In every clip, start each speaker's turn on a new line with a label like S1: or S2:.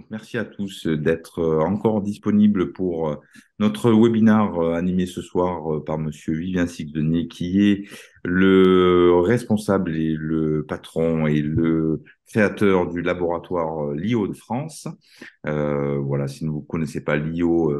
S1: Donc, merci à tous d'être encore disponibles pour notre webinaire animé ce soir par Monsieur Vivien Sixdenier, qui est le responsable et le patron et le créateur du laboratoire LIO de France. Voilà, si vous ne connaissez pas LIO,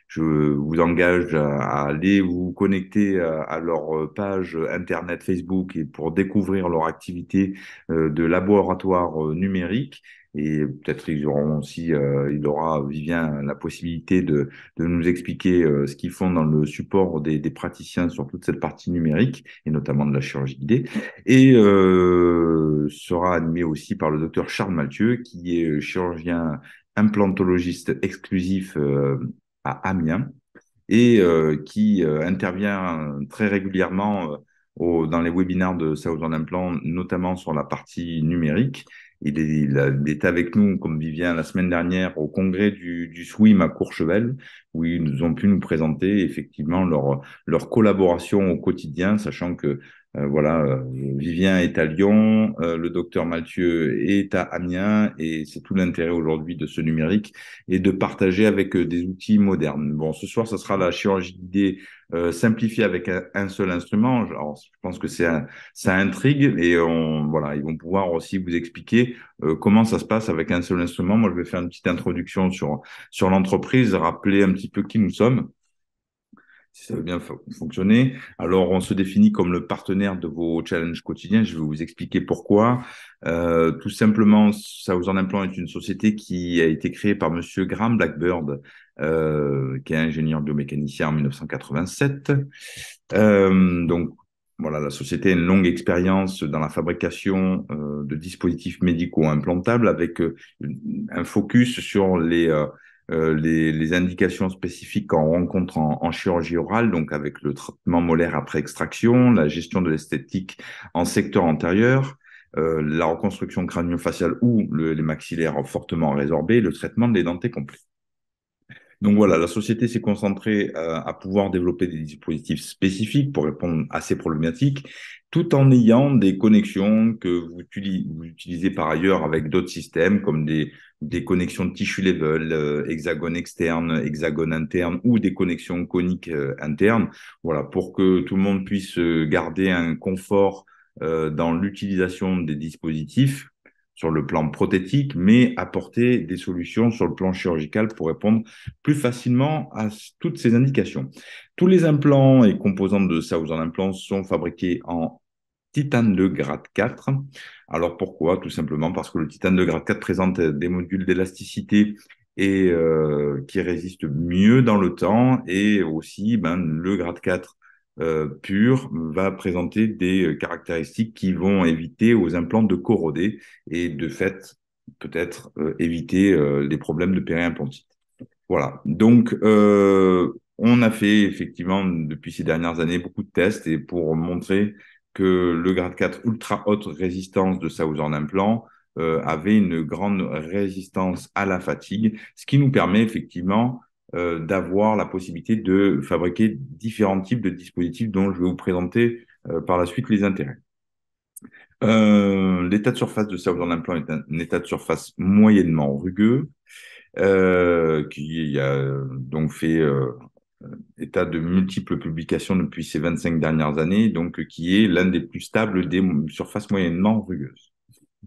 S1: je vous engage à aller vous connecter à leur page internet Facebook et pour découvrir leur activité de laboratoire numérique. Et peut-être ils auront aussi, il aura Vivien la possibilité de nous expliquer ce qu'ils font dans le support des praticiens sur toute cette partie numérique et notamment de la chirurgie guidée. Et sera animé aussi par le docteur Charles Mathieu, qui est chirurgien implantologiste exclusif à Amiens et qui intervient très régulièrement dans les webinaires de Southern Implant, notamment sur la partie numérique. Il est avec nous, comme Vivien, la semaine dernière au congrès du SWIM à Courchevel, où ils ont pu nous présenter effectivement leur collaboration au quotidien, sachant que voilà, Vivien est à Lyon, le docteur Mathieu est à Amiens, et c'est tout l'intérêt aujourd'hui de ce numérique et de partager avec des outils modernes. Bon, ce soir, ce sera la chirurgie guidée simplifiée avec un seul instrument. Alors, je pense que ça intrigue et voilà, ils vont pouvoir aussi vous expliquer comment ça se passe avec un seul instrument. Moi, je vais faire une petite introduction sur l'entreprise, rappeler un petit peu qui nous sommes, si ça veut bien fonctionner. Alors, on se définit comme le partenaire de vos challenges quotidiens. Je vais vous expliquer pourquoi. Tout simplement, Southern Implant est une société qui a été créée par Monsieur Graham Blackbird, qui est ingénieur biomécanicien en 1987. Donc, voilà, la société a une longue expérience dans la fabrication de dispositifs médicaux implantables avec un focus sur les indications spécifiques qu'on rencontre en chirurgie orale, donc avec le traitement molaire après extraction, la gestion de l'esthétique en secteur antérieur, la reconstruction crânio-faciale ou les maxillaires fortement résorbés, le traitement des dentés complets. Donc voilà, la société s'est concentrée à pouvoir développer des dispositifs spécifiques pour répondre à ces problématiques, tout en ayant des connexions que vous utilisez par ailleurs avec d'autres systèmes, comme des connexions de tissue level, hexagone externe, hexagone interne, ou des connexions coniques internes, voilà, pour que tout le monde puisse garder un confort dans l'utilisation des dispositifs sur le plan prothétique, mais apporter des solutions sur le plan chirurgical pour répondre plus facilement à toutes ces indications. Tous les implants et composantes de Southern Implants sont fabriqués en titane de grade 4. Alors pourquoi? Tout simplement parce que le titane de grade 4 présente des modules d'élasticité et qui résistent mieux dans le temps, et aussi le grade 4 pur va présenter des caractéristiques qui vont éviter aux implants de corroder et de fait peut-être éviter les problèmes de périimplantite. Voilà, donc on a fait effectivement depuis ces dernières années beaucoup de tests et pour montrer que le grade 4 ultra haute résistance de Southern Implant avait une grande résistance à la fatigue, ce qui nous permet effectivement d'avoir la possibilité de fabriquer différents types de dispositifs dont je vais vous présenter par la suite les intérêts. L'état de surface de Southern Implant est un état de surface moyennement rugueux, qui a donc fait état de multiples publications depuis ces 25 dernières années, donc qui est l'un des plus stables des surfaces moyennement rugueuses.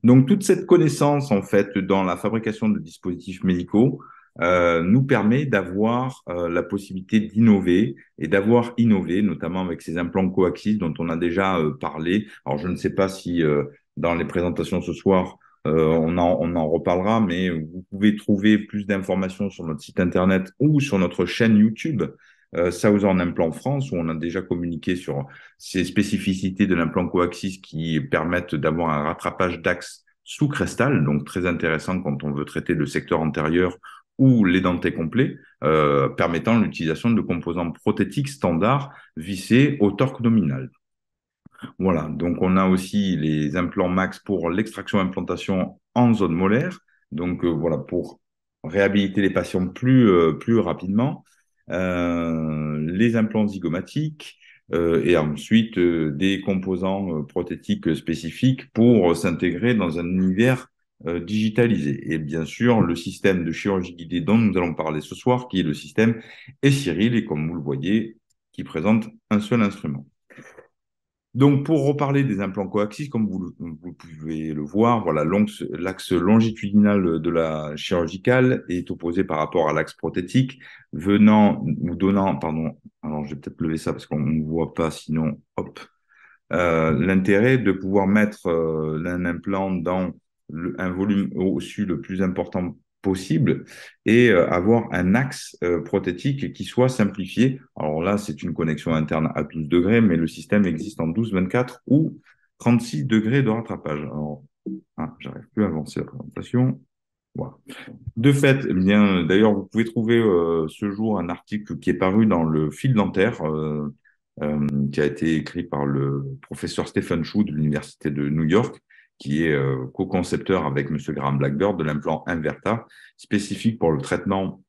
S1: Donc toute cette connaissance en fait dans la fabrication de dispositifs médicaux nous permet d'avoir la possibilité d'innover et d'avoir innové, notamment avec ces implants coaxies dont on a déjà parlé. Alors je ne sais pas si dans les présentations ce soir on en reparlera, mais vous pouvez trouver plus d'informations sur notre site internet ou sur notre chaîne YouTube Southern Implant France, où on a déjà communiqué sur ces spécificités de l'implant coaxis qui permettent d'avoir un rattrapage d'axe sous crestal, donc très intéressant quand on veut traiter le secteur antérieur ou les dentés complets, permettant l'utilisation de composants prothétiques standards vissés au torque nominal. Voilà, donc on a aussi les implants max pour l'extraction-implantation en zone molaire, donc voilà, pour réhabiliter les patients plus rapidement. Les implants zygomatiques et ensuite des composants prothétiques spécifiques pour s'intégrer dans un univers digitalisé. Et bien sûr, le système de chirurgie guidée dont nous allons parler ce soir, qui est le système E-Cyril, et comme vous le voyez, qui présente un seul instrument. Donc, pour reparler des implants coaxiques, comme vous pouvez le voir, voilà, l'axe longitudinal de la chirurgicale est opposé par rapport à l'axe prothétique, venant ou donnant, pardon, alors je vais peut-être lever ça parce qu'on ne voit pas, sinon, hop, l'intérêt de pouvoir mettre un implant dans un volume ossu le plus important possible et avoir un axe prothétique qui soit simplifié. Alors là, c'est une connexion interne à 12 degrés, mais le système existe en 12, 24 ou 36 degrés de rattrapage. Alors, j'arrive plus à avancer la présentation. Voilà. De fait, eh bien, d'ailleurs, vous pouvez trouver ce jour un article qui est paru dans le Fil dentaire, qui a été écrit par le professeur Stephen Chu de l'Université de New York, qui est co-concepteur avec M. Graham Blackbird de l'implant Inverta, spécifique pour le traitement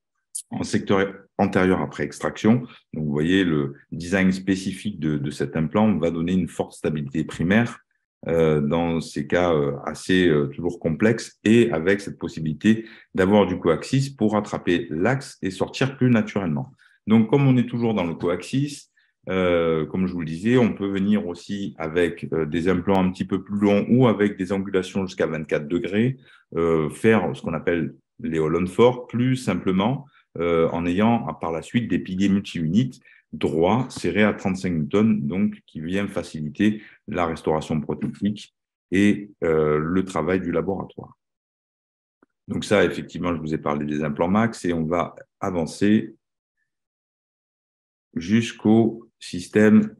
S1: en secteur antérieur après extraction. Donc, vous voyez, le design spécifique de cet implant va donner une forte stabilité primaire dans ces cas assez toujours complexes et avec cette possibilité d'avoir du coaxis pour attraper l'axe et sortir plus naturellement. Donc, comme on est toujours dans le coaxis, comme je vous le disais, on peut venir aussi avec des implants un petit peu plus longs ou avec des angulations jusqu'à 24 degrés, faire ce qu'on appelle les Holland forts plus simplement en ayant par la suite des piliers multi-unites droits serrés à 35 newtons, donc qui vient faciliter la restauration prothétique et le travail du laboratoire. Donc ça, effectivement, je vous ai parlé des implants max et on va avancer jusqu'au système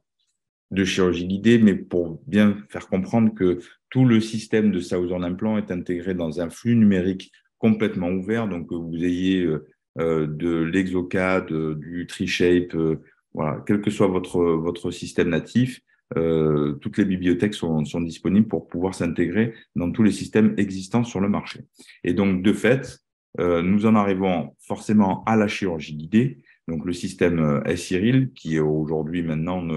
S1: de chirurgie guidée, mais pour bien faire comprendre que tout le système de Southern Implant est intégré dans un flux numérique complètement ouvert, donc que vous ayez de l'Exocad, du TreeShape, voilà, quel que soit votre système natif, toutes les bibliothèques sont disponibles pour pouvoir s'intégrer dans tous les systèmes existants sur le marché. Et donc, de fait, nous en arrivons forcément à la chirurgie guidée, donc le système S-Cyril, qui est aujourd'hui maintenant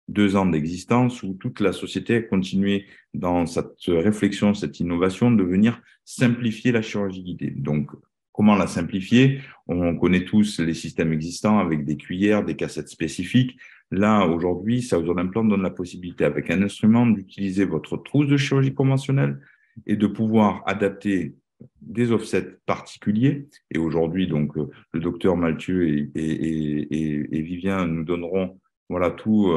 S1: 2 ans d'existence, où toute la société a continué dans cette réflexion, cette innovation, de venir simplifier la chirurgie guidée. Donc, comment la simplifier? On connaît tous les systèmes existants avec des cuillères, des cassettes spécifiques. Là, aujourd'hui, Southern Implant donne la possibilité, avec un instrument, d'utiliser votre trousse de chirurgie conventionnelle et de pouvoir adapter des offsets particuliers. Et aujourd'hui, donc, le docteur Mathieu et Vivien nous donneront voilà, tout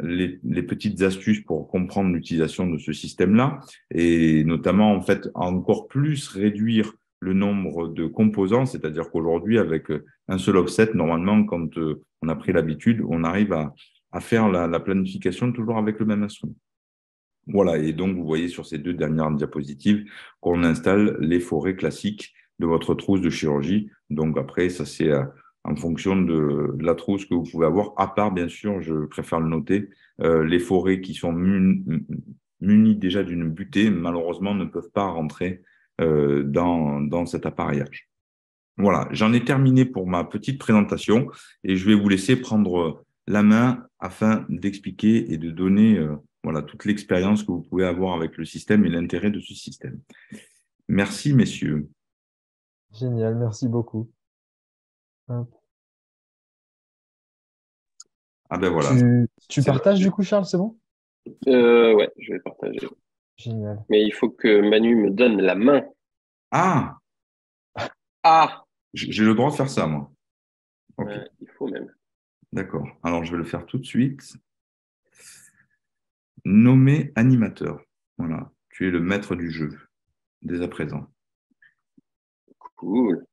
S1: les petites astuces pour comprendre l'utilisation de ce système-là et notamment, en fait, encore plus réduire le nombre de composants, c'est-à-dire qu'aujourd'hui, avec un seul offset, normalement, quand on a pris l'habitude, on arrive à faire la planification toujours avec le même instrument. Voilà, et donc vous voyez sur ces 2 dernières diapositives qu'on installe les forêts classiques de votre trousse de chirurgie. Donc après, ça c'est en fonction de la trousse que vous pouvez avoir, à part bien sûr, je préfère le noter, les forêts qui sont munies déjà d'une butée, malheureusement ne peuvent pas rentrer dans cet appareillage. Voilà, j'en ai terminé pour ma petite présentation et je vais vous laisser prendre la main afin d'expliquer et de donner voilà, toute l'expérience que vous pouvez avoir avec le système et l'intérêt de ce système. Merci, messieurs.
S2: Génial, merci beaucoup. Hop.
S1: Ah ben voilà,
S2: Tu
S1: c'est
S2: partages du coup, Charles, c'est bon?
S3: Ouais, je vais partager.
S2: Génial.
S3: Mais il faut que Manu me donne la main.
S1: Ah,
S3: Ah!
S1: j'ai le droit de faire ça, moi. Ok,
S3: Il faut même.
S1: d'accord. Alors, je vais le faire tout de suite. Nommer animateur. Voilà, tu es le maître du jeu, dès à présent.
S3: Cool.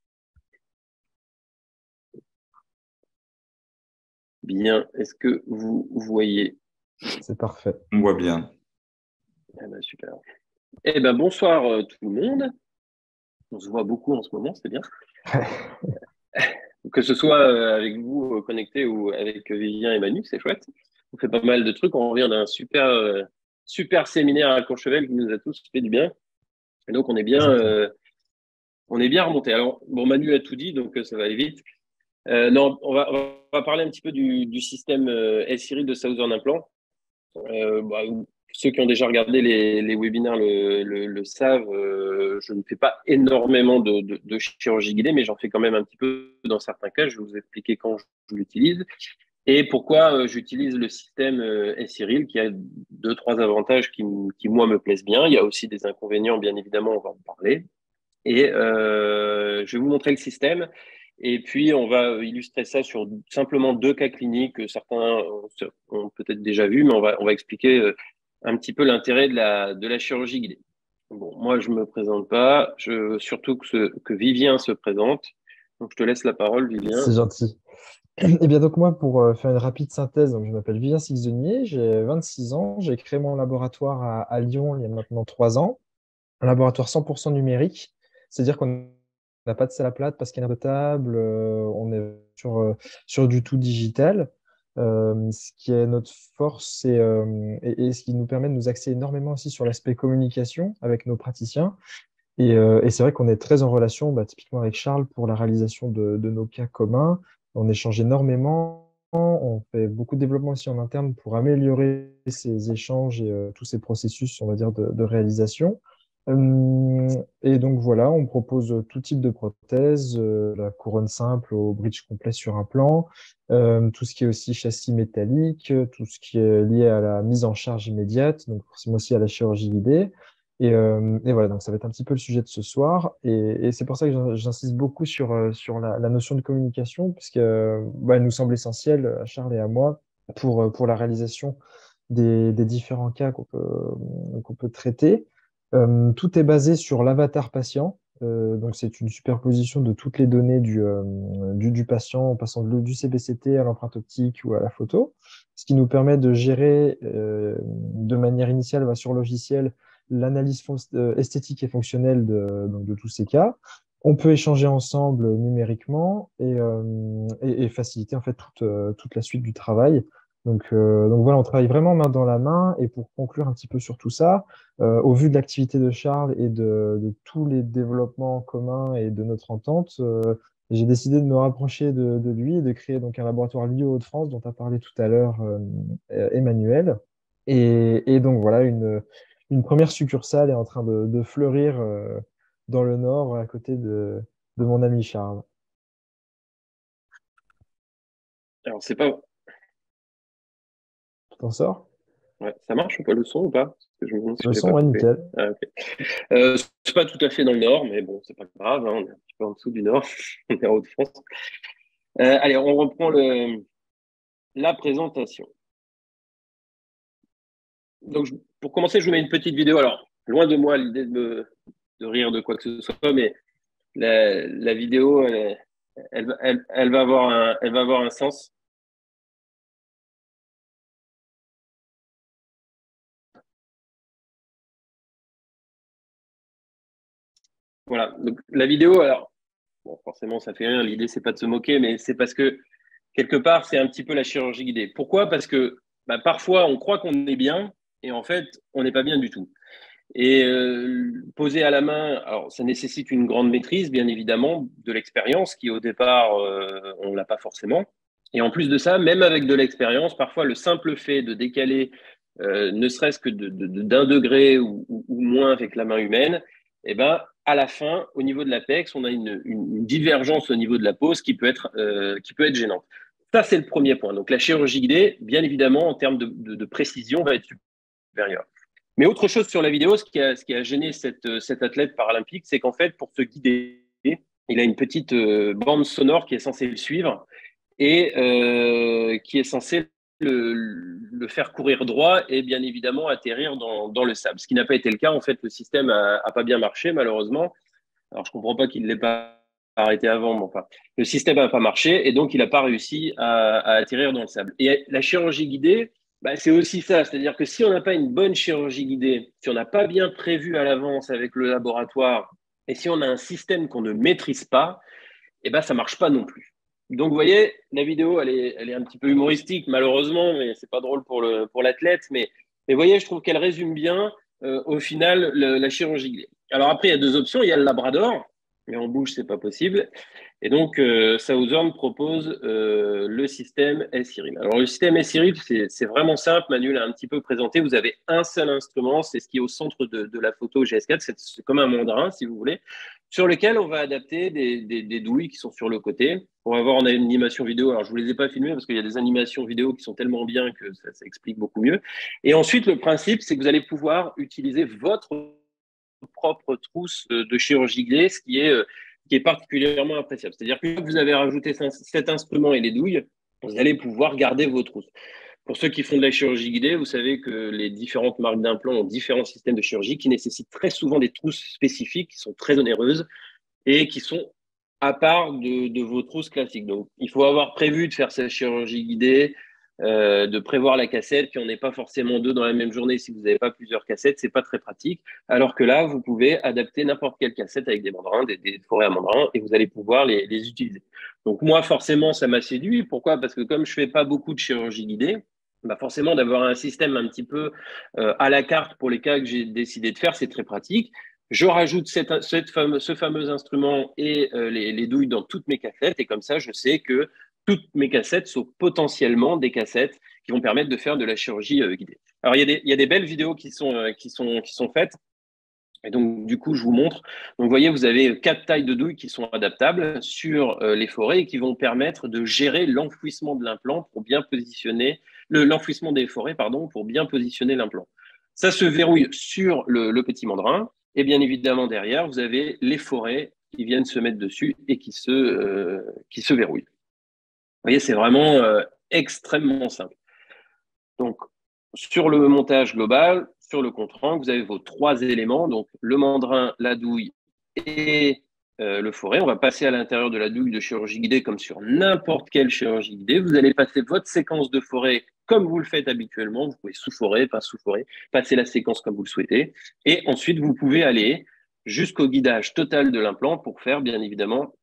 S3: Bien. Est-ce que vous voyez?
S2: C'est parfait.
S1: On voit bien.
S3: Eh ben, super. Eh ben, bonsoir tout le monde. On se voit beaucoup en ce moment, c'est bien. Que ce soit avec vous connecté ou avec Vivien et Manu, c'est chouette. On fait pas mal de trucs. On revient d'un super séminaire à Courchevel qui nous a tous fait du bien. Et donc, on est bien remonté. Alors, bon, Manu a tout dit, donc ça va aller vite. Non, on va parler un petit peu du système S-Cyril de Southern Implant. Bah, ceux qui ont déjà regardé les webinaires le savent, je ne fais pas énormément de chirurgie guidée, mais j'en fais quand même un petit peu dans certains cas. Je vais vous expliquer quand je l'utilise et pourquoi j'utilise le système S-Cyril, qui a deux, trois avantages qui, moi, me plaisent bien. Il y a aussi des inconvénients, bien évidemment, on va en parler. Et je vais vous montrer le système. Et puis, on va illustrer ça sur simplement deux cas cliniques que certains ont peut-être déjà vu, mais on va expliquer un petit peu l'intérêt de la chirurgie guidée. Bon, moi, je me présente pas. Je veux surtout que Vivien se présente. Donc, je te laisse la parole, Vivien.
S2: C'est gentil. Eh bien, donc moi, pour faire une rapide synthèse, donc, je m'appelle Vivien Sixdenier, j'ai 26 ans, j'ai créé mon laboratoire à Lyon il y a maintenant 3 ans, un laboratoire 100% numérique, c'est-à-dire qu'on n'a pas de salle à plate, pas de scanner de table, on est sur du tout digital. Ce qui est notre force et ce qui nous permet de nous axer énormément aussi sur l'aspect communication avec nos praticiens. Et c'est vrai qu'on est très en relation, bah, typiquement avec Charles, pour la réalisation de nos cas communs. On échange énormément. On fait beaucoup de développement aussi en interne pour améliorer ces échanges et tous ces processus, on va dire, de réalisation. Et donc voilà, on propose tout type de prothèses, la couronne simple au bridge complet sur un plan, tout ce qui est aussi châssis métallique, tout ce qui est lié à la mise en charge immédiate, donc forcément aussi à la chirurgie guidée. Et voilà, donc ça va être un petit peu le sujet de ce soir. Et c'est pour ça que j'insiste beaucoup sur la notion de communication, puisque bah, elle nous semble essentielle, à Charles et à moi, pour la réalisation des différents cas qu'on peut traiter. Tout est basé sur l'avatar patient. Donc c'est une superposition de toutes les données du patient en passant du CBCT à l'empreinte optique ou à la photo, ce qui nous permet de gérer de manière initiale sur logiciel l'analyse esthétique et fonctionnelle donc de tous ces cas. On peut échanger ensemble numériquement et faciliter en fait toute la suite du travail. Donc voilà, on travaille vraiment main dans la main. Et pour conclure un petit peu sur tout ça, au vu de l'activité de Charles et de tous les développements communs et de notre entente, j'ai décidé de me rapprocher de lui et de créer donc un laboratoire lié aux Hauts-de-France dont a parlé tout à l'heure Emmanuel. Et donc voilà, une première succursale est en train de fleurir dans le nord à côté de mon ami Charles.
S3: Alors, c'est pas.
S2: Tu t'en sors?
S3: Ouais, ça marche ou pas le son ou pas? Parce que je me demande si
S2: Le
S3: je l'ai
S2: son,
S3: pas
S2: ouais,
S3: coupé.
S2: nickel.
S3: Ah, ok. C'est pas tout à fait dans le nord, mais bon, c'est pas grave, hein, on est un petit peu en dessous du nord. On est en Haute-France. Allez, on reprend la présentation. Donc, pour commencer, je vous mets une petite vidéo. Alors, loin de moi l'idée de rire de quoi que ce soit, mais la vidéo, elle va avoir un sens. Voilà. Donc, la vidéo, alors, bon, forcément, ça fait rire. L'idée, c'est pas de se moquer, mais c'est parce que quelque part, c'est un petit peu la chirurgie guidée. Pourquoi? Parce que bah, parfois, on croit qu'on est bien et en fait, on n'est pas bien du tout. Et poser à la main, alors ça nécessite une grande maîtrise, bien évidemment, de l'expérience qui au départ, on l'a pas forcément. Et en plus de ça, même avec de l'expérience, parfois le simple fait de décaler, ne serait-ce que d'un degré ou moins avec la main humaine, eh ben, à la fin, au niveau de l'apex, on a une divergence au niveau de la pose qui peut être gênante. Ça, c'est le premier point. Donc la chirurgie guidée, bien évidemment, en termes de précision, va être supérieure. Mais autre chose sur la vidéo, ce qui a gêné cet athlète paralympique, c'est qu'en fait, pour se guider, il a une petite bande sonore qui est censée le suivre et qui est censée le faire courir droit et bien évidemment atterrir dans le sable. Ce qui n'a pas été le cas. En fait, le système a pas bien marché, malheureusement. Alors, je comprends pas qu'il ne l'ait pas arrêté avant, mais enfin, le système n'a pas marché et donc il n'a pas réussi à atterrir dans le sable. Et la chirurgie guidée, bah, c'est aussi ça. C'est-à-dire que si on n'a pas une bonne chirurgie guidée, si on n'a pas bien prévu à l'avance avec le laboratoire et si on a un système qu'on ne maîtrise pas, eh ben, ça ne marche pas non plus. Donc, vous voyez, la vidéo, elle est un petit peu humoristique, malheureusement, mais c'est pas drôle pour l'athlète. Mais vous voyez, je trouve qu'elle résume bien, au final, la chirurgie guidée. Alors après, il y a deux options. Il y a le Labrador. mais en bouche, c'est pas possible. Et donc, Southern propose le système S-IRIM. Alors, le système S-IRIM, c'est vraiment simple. Manuel a un petit peu présenté. Vous avez un seul instrument, c'est ce qui est au centre de la photo GS4. C'est comme un mandrin, si vous voulez, sur lequel on va adapter des douilles qui sont sur le côté. On va voir, on a une animation vidéo. Alors, je ne vous les ai pas filmées parce qu'il y a des animations vidéo qui sont tellement bien que ça explique beaucoup mieux. Et ensuite, le principe, c'est que vous allez pouvoir utiliser votre propre trousse de chirurgie guidée, ce qui est particulièrement appréciable. C'est-à-dire que vous avez rajouté cet instrument et les douilles, vous allez pouvoir garder vos trousses. Pour ceux qui font de la chirurgie guidée, vous savez que les différentes marques d'implants ont différents systèmes de chirurgie qui nécessitent très souvent des trousses spécifiques qui sont très onéreuses et qui sont à part de vos trousses classiques. Donc, il faut avoir prévu de faire cette chirurgie guidée, de prévoir la cassette, qu'il n'y en ait pas forcément deux dans la même journée si vous n'avez pas plusieurs cassettes, c'est pas très pratique. Alors que là, vous pouvez adapter n'importe quelle cassette avec des mandrins, des forêts à mandrins, et vous allez pouvoir les utiliser. Donc moi, forcément, ça m'a séduit. Pourquoi? Parce que comme je fais pas beaucoup de chirurgie guidée, bah forcément, d'avoir un système un petit peu à la carte pour les cas que j'ai décidé de faire, c'est très pratique. Je rajoute ce fameux instrument et les douilles dans toutes mes cassettes, et comme ça, je sais que toutes mes cassettes sont potentiellement des cassettes qui vont permettre de faire de la chirurgie guidée. Alors, il y a des belles vidéos qui sont faites. Et donc, du coup, je vous montre. Donc, vous voyez, vous avez 4 tailles de douilles qui sont adaptables sur les forêts et qui vont permettre de gérer l'enfouissement de l'implant pour bien positionner, l'enfouissement des forêts, pardon, pour bien positionner l'implant. Ça se verrouille sur le petit mandrin. Et bien évidemment, derrière, vous avez les forêts qui viennent se mettre dessus et qui se verrouillent. Vous voyez, c'est vraiment extrêmement simple. Donc, sur le montage global, sur le compte-rendu, vous avez vos 3 éléments, donc le mandrin, la douille et le forêt. On va passer à l'intérieur de la douille de chirurgie guidée comme sur n'importe quelle chirurgie guidée. Vous allez passer votre séquence de forêt comme vous le faites habituellement. Vous pouvez sous-forêt, pas sous-forêt, passer la séquence comme vous le souhaitez. Et ensuite, vous pouvez aller jusqu'au guidage total de l'implant pour faire, bien évidemment,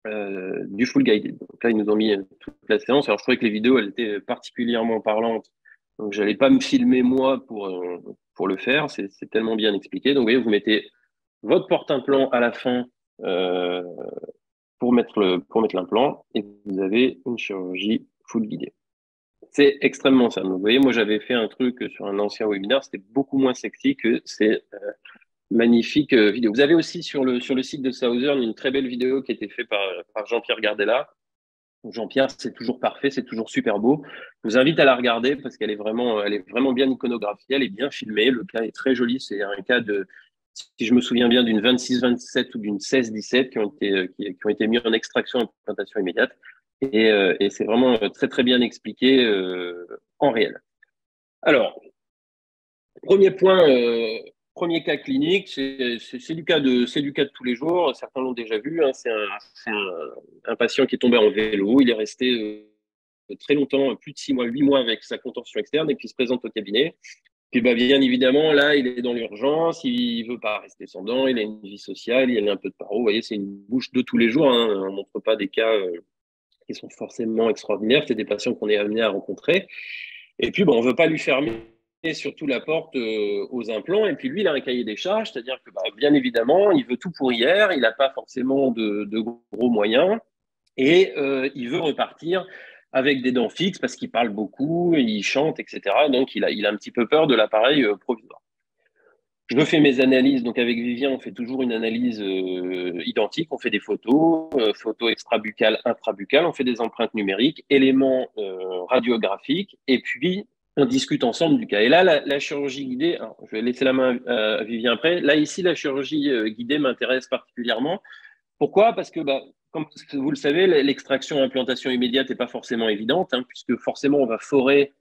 S3: du full guided. Donc là, ils nous ont mis toute la séance. Alors, je trouvais que les vidéos, elles étaient particulièrement parlantes. Donc, je n'allais pas me filmer moi pour le faire. C'est tellement bien expliqué. Donc, vous voyez, vous mettez votre porte-implant à la fin pour mettre l'implant et vous avez une chirurgie full guidée. C'est extrêmement simple. Vous voyez, moi, j'avais fait un truc sur un ancien webinaire. C'était beaucoup moins sexy que ces magnifiques vidéos. Vous avez aussi sur le site de Southern une très belle vidéo qui a été faite par Jean-Pierre Gardella. Jean-Pierre, c'est toujours parfait, c'est toujours super beau. Je vous invite à la regarder parce qu'elle est vraiment bien iconographiée, elle est bien filmée. Le cas est très joli. C'est un cas si je me souviens bien, d'une 26-27 ou d'une 16-17 qui ont été mis en extraction et implantation immédiate. Et c'est vraiment très, très bien expliqué en réel. Alors, premier point, premier cas clinique, c'est du cas de tous les jours. Certains l'ont déjà vu. Hein, c'est un patient qui est tombé en vélo. Il est resté très longtemps, plus de 6 mois, 8 mois avec sa contention externe et puis il se présente au cabinet. Puis bah, bien évidemment, là, il est dans l'urgence. Il veut pas rester sans dents. Il a une vie sociale. Il a un peu de paro. Vous voyez, c'est une bouche de tous les jours. Hein. On ne montre pas des cas qui sont forcément extraordinaires. C'est des patients qu'on est amené à rencontrer. Et puis, on ne veut pas lui fermer surtout la porte aux implants. Et puis, lui, il a un cahier des charges, c'est-à-dire que, bien évidemment, il veut tout pour hier. Il n'a pas forcément de gros moyens. Et il veut repartir avec des dents fixes parce qu'il parle beaucoup, il chante, etc. Donc, il a un petit peu peur de l'appareil provisoire. Je fais mes analyses. Donc, avec Vivien, on fait toujours une analyse identique. On fait des photos, photos extrabuccales, intrabuccales. On fait des empreintes numériques, éléments radiographiques. Et puis, on discute ensemble du cas. Et là, la chirurgie guidée, alors, je vais laisser la main à Vivien après. Là, ici, la chirurgie guidée m'intéresse particulièrement. Pourquoi? Parce que, comme vous le savez, l'extraction implantation immédiate n'est pas forcément évidente, hein, puisque forcément, on va forer.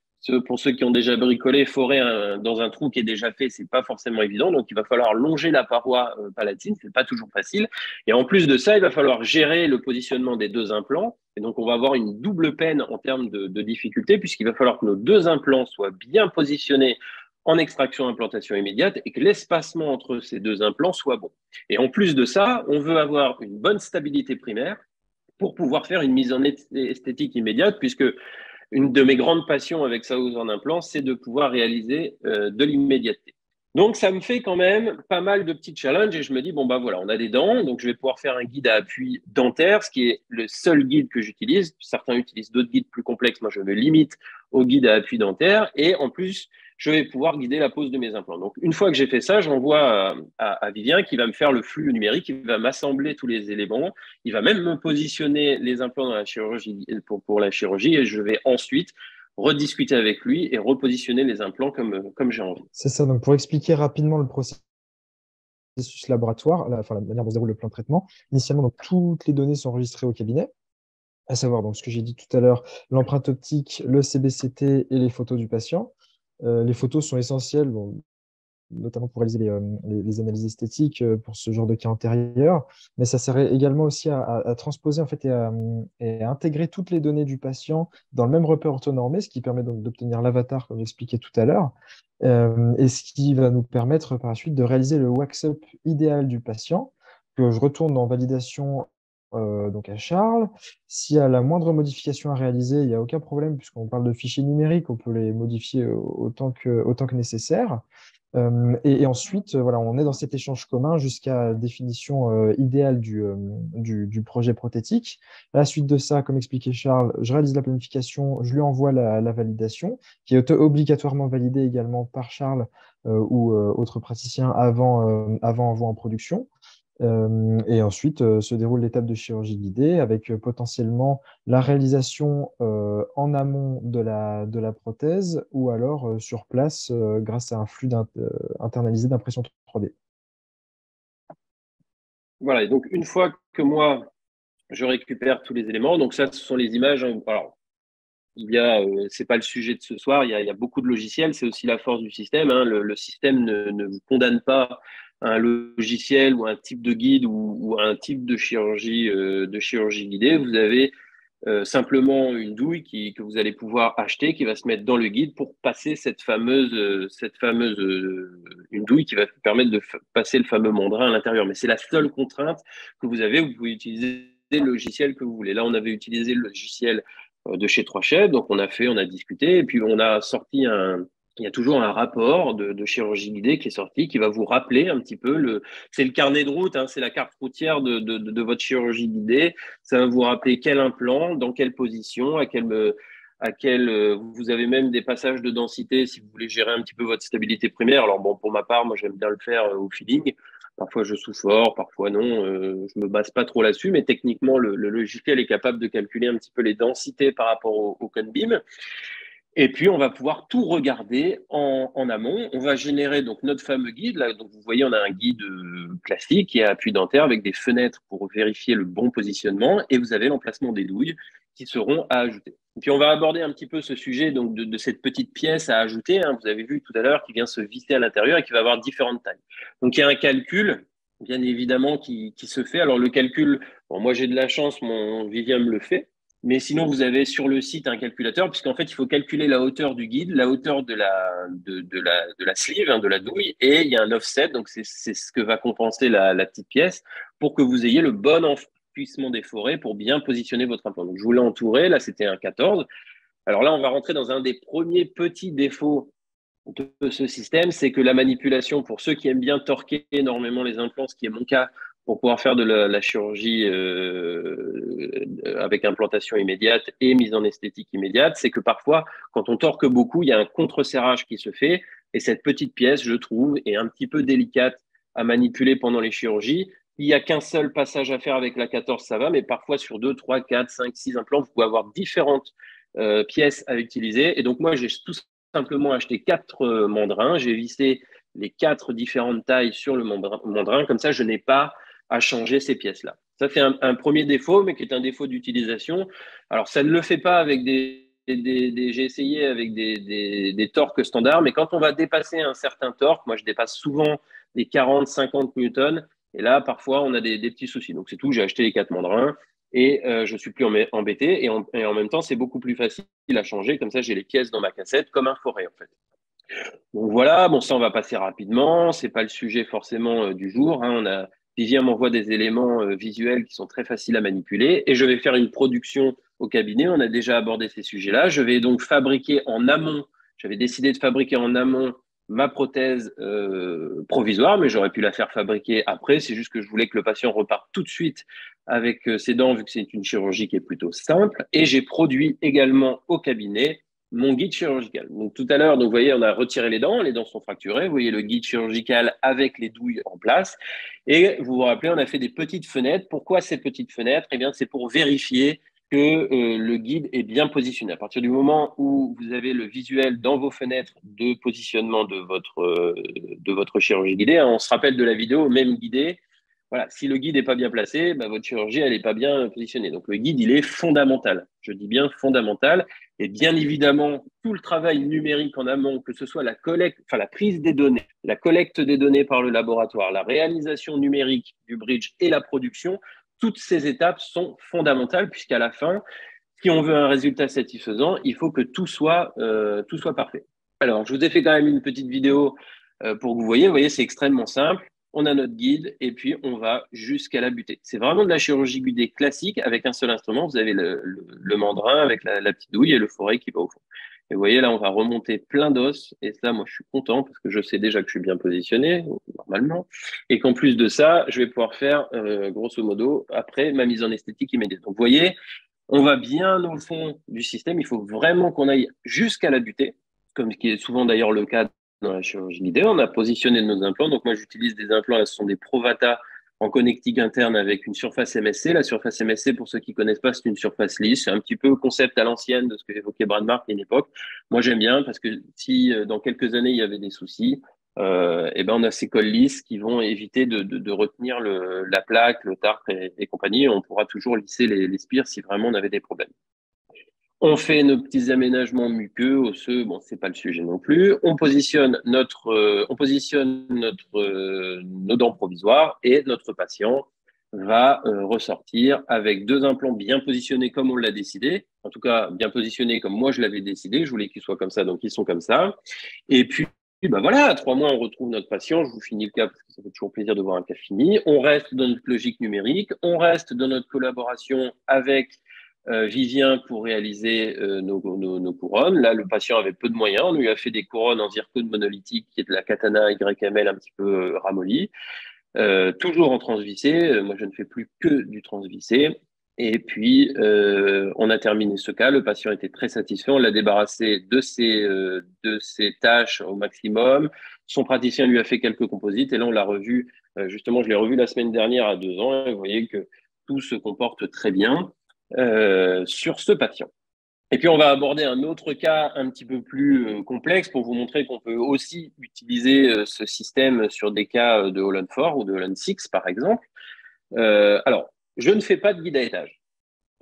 S3: Pour ceux qui ont déjà bricolé, forer dans un trou qui est déjà fait, c'est pas forcément évident. Donc, il va falloir longer la paroi palatine, c'est pas toujours facile. Et en plus de ça, il va falloir gérer le positionnement des 2 implants. Et donc, on va avoir une double peine en termes de difficulté, puisqu'il va falloir que nos 2 implants soient bien positionnés en extraction implantation immédiate et que l'espacement entre ces 2 implants soit bon. Et en plus de ça, on veut avoir une bonne stabilité primaire pour pouvoir faire une mise en esthétique immédiate, puisque une de mes grandes passions avec Southern Implants, c'est de pouvoir réaliser de l'immédiateté. Donc, ça me fait quand même pas mal de petits challenges et je me dis, bon, bah voilà, on a des dents, donc je vais pouvoir faire un guide à appui dentaire, ce qui est le seul guide que j'utilise. Certains utilisent d'autres guides plus complexes. Moi, je me limite au guide à appui dentaire et en plus, je vais pouvoir guider la pose de mes implants. Donc, une fois que j'ai fait ça, j'envoie à Vivien qui va me faire le flux numérique, il va m'assembler tous les éléments, il va même me positionner les implants dans la chirurgie pour la chirurgie et je vais ensuite rediscuter avec lui et repositionner les implants comme j'ai envie.
S2: C'est ça. Donc, pour expliquer rapidement le processus laboratoire, enfin, la manière dont se déroule le plan de traitement, initialement, donc, toutes les données sont enregistrées au cabinet, à savoir donc, ce que j'ai dit tout à l'heure, l'empreinte optique, le CBCT et les photos du patient. Les photos sont essentielles, bon, notamment pour réaliser les analyses esthétiques pour ce genre de cas antérieur, mais ça sert également aussi à transposer en fait, et à intégrer toutes les données du patient dans le même repère orthonormé, ce qui permet donc d'obtenir l'avatar, comme j'expliquais tout à l'heure, et ce qui va nous permettre par la suite de réaliser le wax-up idéal du patient, que je retourne en validation donc à Charles. S'il y a la moindre modification à réaliser, il n'y a aucun problème, puisqu'on parle de fichiers numériques, on peut les modifier autant que nécessaire. Et ensuite, voilà, on est dans cet échange commun jusqu'à la définition idéale du projet prothétique. À la suite de ça, comme expliquait Charles, je réalise la planification, je lui envoie la validation, qui est obligatoirement validée également par Charles ou autre praticien avant envoi en production. Et ensuite se déroule l'étape de chirurgie guidée avec potentiellement la réalisation en amont de la prothèse ou alors sur place grâce à un flux internalisé d'impression 3D.
S3: Voilà, et donc une fois que moi, je récupère tous les éléments, donc ça, ce sont les images. Alors, c'est pas le sujet de ce soir, il y a beaucoup de logiciels, c'est aussi la force du système. Hein. Le système ne vous condamne pas à un logiciel ou un type de guide ou un type de chirurgie guidée. Vous avez simplement une douille que vous allez pouvoir acheter, qui va se mettre dans le guide pour passer une douille qui va vous permettre de passer le fameux mandrin à l'intérieur. Mais c'est la seule contrainte que vous avez. Vous pouvez utiliser le logiciel que vous voulez. Là, on avait utilisé le logiciel de chez Trois Chefs, donc on a discuté, et puis on a sorti il y a toujours un rapport de chirurgie guidée qui est sorti, qui va vous rappeler un petit peu c'est le carnet de route, hein, c'est la carte routière de votre chirurgie guidée. Ça va vous rappeler quel implant, dans quelle position, vous avez même des passages de densité si vous voulez gérer un petit peu votre stabilité primaire. Alors bon, pour ma part, moi j'aime bien le faire au feeling. Parfois je souffle fort, parfois non. Je me base pas trop là-dessus, mais techniquement le logiciel est capable de calculer un petit peu les densités par rapport au Conbeam. Et puis, on va pouvoir tout regarder en amont. On va générer donc notre fameux guide. Là, donc, vous voyez, on a un guide classique qui est à appui dentaire avec des fenêtres pour vérifier le bon positionnement. Et vous avez l'emplacement des douilles qui seront à ajouter. Et puis, on va aborder un petit peu ce sujet donc, de cette petite pièce à ajouter. Hein, vous avez vu tout à l'heure qui vient se visser à l'intérieur et qui va avoir différentes tailles. Donc, il y a un calcul, bien évidemment, qui se fait. Alors, le calcul, bon, moi, j'ai de la chance, mon Vivien me le fait. Mais sinon, vous avez sur le site un calculateur, puisqu'en fait, il faut calculer la hauteur du guide, la hauteur de la sleeve, hein, de la douille, et il y a un offset, donc c'est ce que va compenser la petite pièce, pour que vous ayez le bon enfouissement des forêts pour bien positionner votre implant. Donc, je vous l'ai entouré, là, c'était un 14. Alors là, on va rentrer dans un des premiers petits défauts de ce système, c'est que la manipulation, pour ceux qui aiment bien torquer énormément les implants, ce qui est mon cas, pour pouvoir faire de la chirurgie avec implantation immédiate et mise en esthétique immédiate, c'est que parfois, quand on torque beaucoup, il y a un contre-serrage qui se fait et cette petite pièce, je trouve, est un petit peu délicate à manipuler pendant les chirurgies. Il n'y a qu'un seul passage à faire avec la 14, ça va, mais parfois sur 2, 3, 4, 5, 6 implants, vous pouvez avoir différentes pièces à utiliser. Et donc, moi, j'ai tout simplement acheté 4 mandrins. J'ai vissé les 4 différentes tailles sur le mandrin. Comme ça, je n'ai pas à changer ces pièces-là. Ça, c'est un premier défaut, mais qui est un défaut d'utilisation. Alors, ça ne le fait pas avec j'ai essayé avec des torques standards, mais quand on va dépasser un certain torque, moi, je dépasse souvent les 40, 50 newtons. Et là, parfois, on a des petits soucis. Donc, c'est tout. J'ai acheté les 4 mandrins et je suis plus embêté. Et en même temps, c'est beaucoup plus facile à changer. Comme ça, j'ai les pièces dans ma cassette comme un forêt, en fait. Donc voilà, bon, ça, on va passer rapidement. C'est pas le sujet forcément du jour. Hein. Vivien m'envoie des éléments visuels qui sont très faciles à manipuler et je vais faire une production au cabinet. On a déjà abordé ces sujets-là. Je vais donc fabriquer en amont. J'avais décidé de fabriquer en amont ma prothèse provisoire, mais j'aurais pu la faire fabriquer après. C'est juste que je voulais que le patient reparte tout de suite avec ses dents, vu que c'est une chirurgie qui est plutôt simple. Et j'ai produit également au cabinet mon guide chirurgical. Donc tout à l'heure, donc vous voyez, on a retiré les dents sont fracturées. Vous voyez le guide chirurgical avec les douilles en place. Et vous vous rappelez, on a fait des petites fenêtres. Pourquoi ces petites fenêtres? Eh bien, c'est pour vérifier que le guide est bien positionné. À partir du moment où vous avez le visuel dans vos fenêtres de positionnement de votre chirurgie guidée, hein, on se rappelle de la vidéo, même guidée, voilà, si le guide n'est pas bien placé, bah, votre chirurgie, elle n'est pas bien positionnée. Donc, le guide, il est fondamental. Je dis bien fondamental. Et bien évidemment, tout le travail numérique en amont, que ce soit la collecte, enfin, la prise des données, la collecte des données par le laboratoire, la réalisation numérique du bridge et la production, toutes ces étapes sont fondamentales puisqu'à la fin, si on veut un résultat satisfaisant, il faut que tout soit parfait. Alors, je vous ai fait quand même une petite vidéo pour que vous voyez. Vous voyez, c'est extrêmement simple. On a notre guide et puis on va jusqu'à la butée. C'est vraiment de la chirurgie guidée classique avec un seul instrument. Vous avez le mandrin avec la petite douille et le forêt qui va au fond. Et vous voyez, là, on va remonter plein d'os. Et ça, moi, je suis content parce que je sais déjà que je suis bien positionné, normalement. Et qu'en plus de ça, je vais pouvoir faire, grosso modo, après, ma mise en esthétique immédiate. Donc, vous voyez, on va bien au fond du système. Il faut vraiment qu'on aille jusqu'à la butée, comme ce qui est souvent d'ailleurs le cas dans la chirurgie guidée. On a positionné nos implants. Donc, moi, j'utilise des implants. Là, ce sont des Provata en connectique interne avec une surface MSC. La surface MSC, pour ceux qui ne connaissent pas, c'est une surface lisse. C'est un petit peu concept à l'ancienne de ce que évoquait Bradmark à une époque. Moi, j'aime bien parce que si dans quelques années, il y avait des soucis, et ben on a ces cols lisses qui vont éviter de retenir la plaque, le tartre et compagnie. On pourra toujours lisser les spires si vraiment on avait des problèmes. On fait nos petits aménagements muqueux, osseux, bon, c'est pas le sujet non plus. On positionne nos dents provisoires et notre patient va ressortir avec 2 implants bien positionnés comme on l'a décidé. En tout cas, bien positionnés comme moi je l'avais décidé. Je voulais qu'ils soient comme ça, donc ils sont comme ça. Et puis, ben voilà, à 3 mois, on retrouve notre patient. Je vous finis le cas parce que ça fait toujours plaisir de voir un cas fini. On reste dans notre logique numérique. On reste dans notre collaboration avec Vivien pour réaliser nos couronnes. Là, le patient avait peu de moyens. On lui a fait des couronnes en zircone monolithique qui est de la katana YML un petit peu ramollie. Toujours en transvissé. Moi, je ne fais plus que du transvissé. Et puis, on a terminé ce cas. Le patient était très satisfait. On l'a débarrassé de ses tâches au maximum. Son praticien lui a fait quelques composites. Et là, on l'a revu. Justement, je l'ai revu la semaine dernière à 2 ans. Et vous voyez que tout se comporte très bien sur ce patient. Et puis, on va aborder un autre cas un petit peu plus complexe pour vous montrer qu'on peut aussi utiliser ce système sur des cas de Holland 4 ou de Holland 6, par exemple. Alors, je ne fais pas de guide à étage.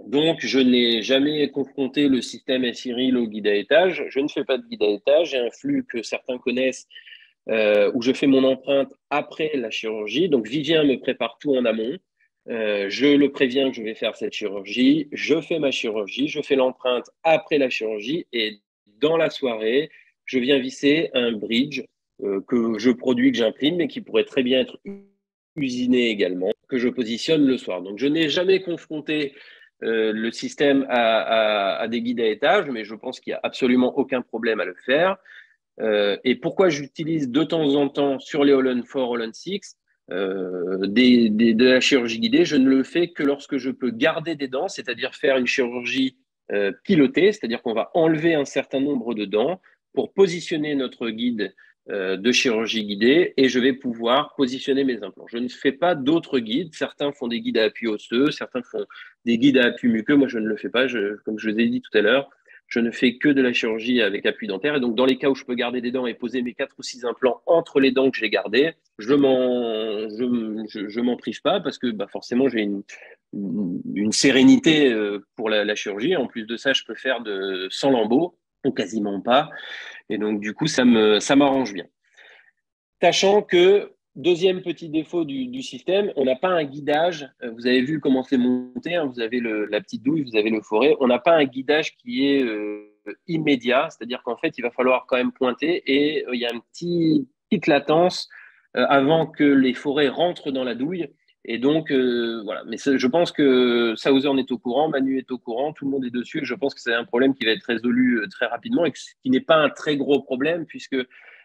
S3: Donc, je n'ai jamais confronté le système S-Cyril au guide à étage. Je ne fais pas de guide à étage. J'ai un flux que certains connaissent où je fais mon empreinte après la chirurgie. Donc, Vivien me prépare tout en amont. Je le préviens que je vais faire cette chirurgie, je fais ma chirurgie, je fais l'empreinte après la chirurgie et dans la soirée, je viens visser un bridge que je produis, que j'imprime, mais qui pourrait très bien être usiné également, que je positionne le soir. Donc, je n'ai jamais confronté le système à des guides à étage, mais je pense qu'il n'y a absolument aucun problème à le faire. Et pourquoi j'utilise de temps en temps sur les Holland 4, Holland 6 de la chirurgie guidée, je ne le fais que lorsque je peux garder des dents, c'est-à-dire faire une chirurgie pilotée, c'est-à-dire qu'on va enlever un certain nombre de dents pour positionner notre guide de chirurgie guidée et je vais pouvoir positionner mes implants. Je ne fais pas d'autres guides. Certains font des guides à appui osseux, certains font des guides à appui muqueux. Moi, je ne le fais pas. Comme je vous ai dit tout à l'heure, je ne fais que de la chirurgie avec appui dentaire. Et donc, dans les cas où je peux garder des dents et poser mes 4 ou 6 implants entre les dents que j'ai gardées, je m'en prive pas parce que bah, forcément, j'ai une sérénité pour la chirurgie. En plus de ça, je peux faire sans lambeaux ou quasiment pas. Et donc, du coup, ça m'arrange bien. Sachant que, deuxième petit défaut du système, on n'a pas un guidage. Vous avez vu comment c'est monté, hein, vous avez la petite douille, vous avez le forêt. On n'a pas un guidage qui est immédiat, c'est-à-dire qu'en fait, il va falloir quand même pointer et il y a une petite latence avant que les forêts rentrent dans la douille. Et donc, voilà. Mais je pense que Sauser est au courant, Manu est au courant, tout le monde est dessus. Je pense que c'est un problème qui va être résolu très rapidement et qui n'est pas un très gros problème puisque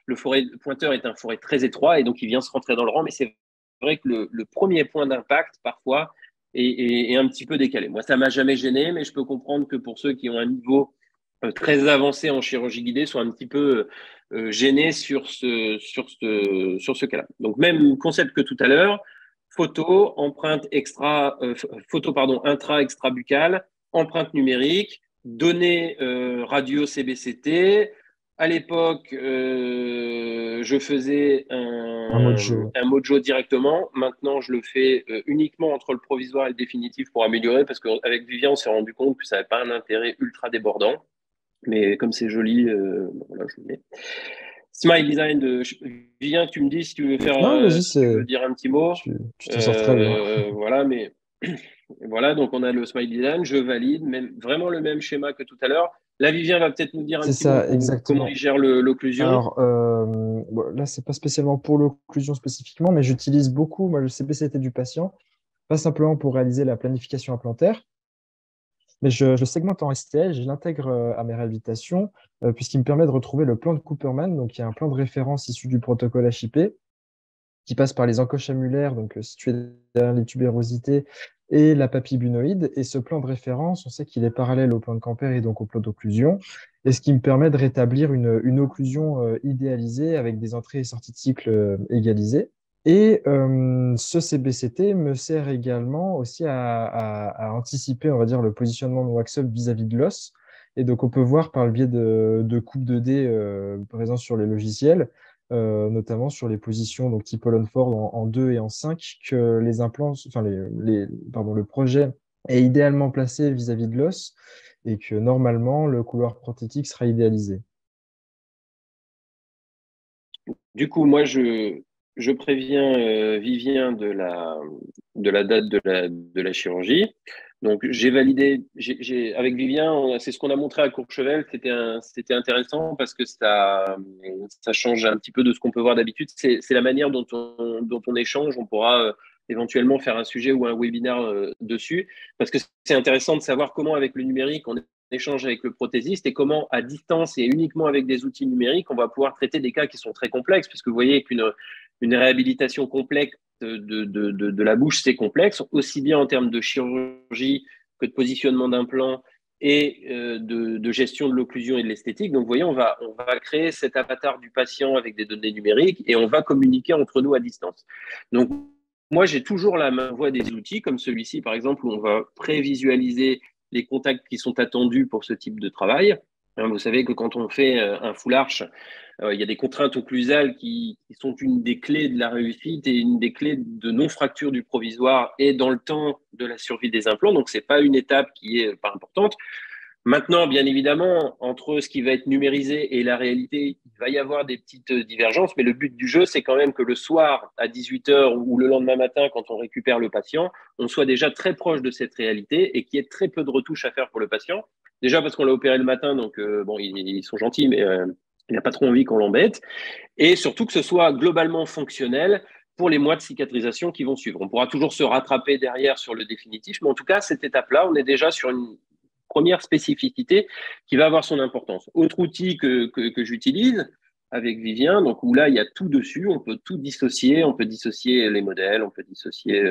S3: le pointeur est un forêt très étroit et donc il vient se rentrer dans le rang. Mais c'est vrai que le premier point d'impact, parfois, est un petit peu décalé. Moi, ça m'a jamais gêné, mais je peux comprendre que pour ceux qui ont un niveau très avancé en chirurgie guidée soient un petit peu gênés sur ce cas-là. Donc, même concept que tout à l'heure, photo, intra-extra-buccale, empreinte numérique, données radio CBCT. À l'époque, je faisais
S2: Un mode jeu.
S3: un mojo directement. Maintenant, je le fais uniquement entre le provisoire et le définitif pour améliorer, parce qu'avec Vivien, on s'est rendu compte que ça n'avait pas un intérêt ultra débordant. Mais comme c'est joli, voilà, je le mets. Smile Design de Vivien, tu me dis si tu veux
S2: Non, vas-y,
S3: si tu veux dire un petit mot.
S2: tu t'en sors très bien.
S3: Voilà, mais voilà, donc on a le Smile Design, je valide, vraiment le même schéma que tout à l'heure. Là, Vivien va peut-être nous dire un
S2: C'est
S3: petit mot
S2: ça,
S3: pour comment
S2: exactement.
S3: il gère l'occlusion.
S2: Alors, bon, là, c'est pas spécialement pour l'occlusion spécifiquement, mais j'utilise beaucoup moi, le CBCT du patient, pas simplement pour réaliser la planification implantaire, mais je segmente en STL, je l'intègre à mes réhabilitations, puisqu'il me permet de retrouver le plan de Cooperman. Donc, il y a un plan de référence issu du protocole HIP qui passe par les encoches annulaires, donc situées derrière les tubérosités, et la papille bunoïde. Et ce plan de référence, on sait qu'il est parallèle au plan de Camper et donc au plan d'occlusion, et ce qui me permet de rétablir une occlusion idéalisée avec des entrées et sorties de cycle égalisées. Et ce CBCT me sert également aussi à anticiper, on va dire, le positionnement de wax-up vis-à-vis de l'os. Et donc, on peut voir par le biais de coupes de dés présents sur les logiciels, notamment sur les positions donc type Holland-Ford en 2 et en 5, que les implants, enfin pardon, le projet est idéalement placé vis-à-vis de l'os et que normalement le couloir prothétique sera idéalisé.
S3: Du coup, moi, je préviens Vivien de la date de la chirurgie. Donc, j'ai validé, avec Vivien, c'est ce qu'on a montré à Courchevel. C'était intéressant parce que ça change un petit peu de ce qu'on peut voir d'habitude. C'est la manière dont on échange. On pourra éventuellement faire un sujet ou un webinaire dessus, parce que c'est intéressant de savoir comment, avec le numérique, on échange avec le prothésiste et comment, à distance et uniquement avec des outils numériques, on va pouvoir traiter des cas qui sont très complexes, puisque vous voyez qu'une réhabilitation complexe de la bouche, c'est complexe, aussi bien en termes de chirurgie que de positionnement d'implant et de gestion de l'occlusion et de l'esthétique. Donc, vous voyez, on va créer cet avatar du patient avec des données numériques et on va communiquer entre nous à distance. Donc, moi, j'ai toujours la main voie des outils comme celui-ci, par exemple, où on va prévisualiser les contacts qui sont attendus pour ce type de travail. Vous savez que quand on fait un full arch, il y a des contraintes occlusales qui sont une des clés de la réussite et une des clés de non-fracture du provisoire et dans le temps de la survie des implants. Donc, ce n'est pas une étape qui est pas importante. Maintenant, bien évidemment, entre ce qui va être numérisé et la réalité, il va y avoir des petites divergences, mais le but du jeu, c'est quand même que le soir, à 18h ou le lendemain matin, quand on récupère le patient, on soit déjà très proche de cette réalité et qu'il y ait très peu de retouches à faire pour le patient. Déjà parce qu'on l'a opéré le matin, donc bon, ils sont gentils, mais il n'a pas trop envie qu'on l'embête. Et surtout que ce soit globalement fonctionnel pour les mois de cicatrisation qui vont suivre. On pourra toujours se rattraper derrière sur le définitif, mais en tout cas, cette étape-là, on est déjà sur une première spécificité qui va avoir son importance. Autre outil que j'utilise avec Vivien, donc où là, il y a tout dessus, on peut tout dissocier, on peut dissocier les modèles, on peut dissocier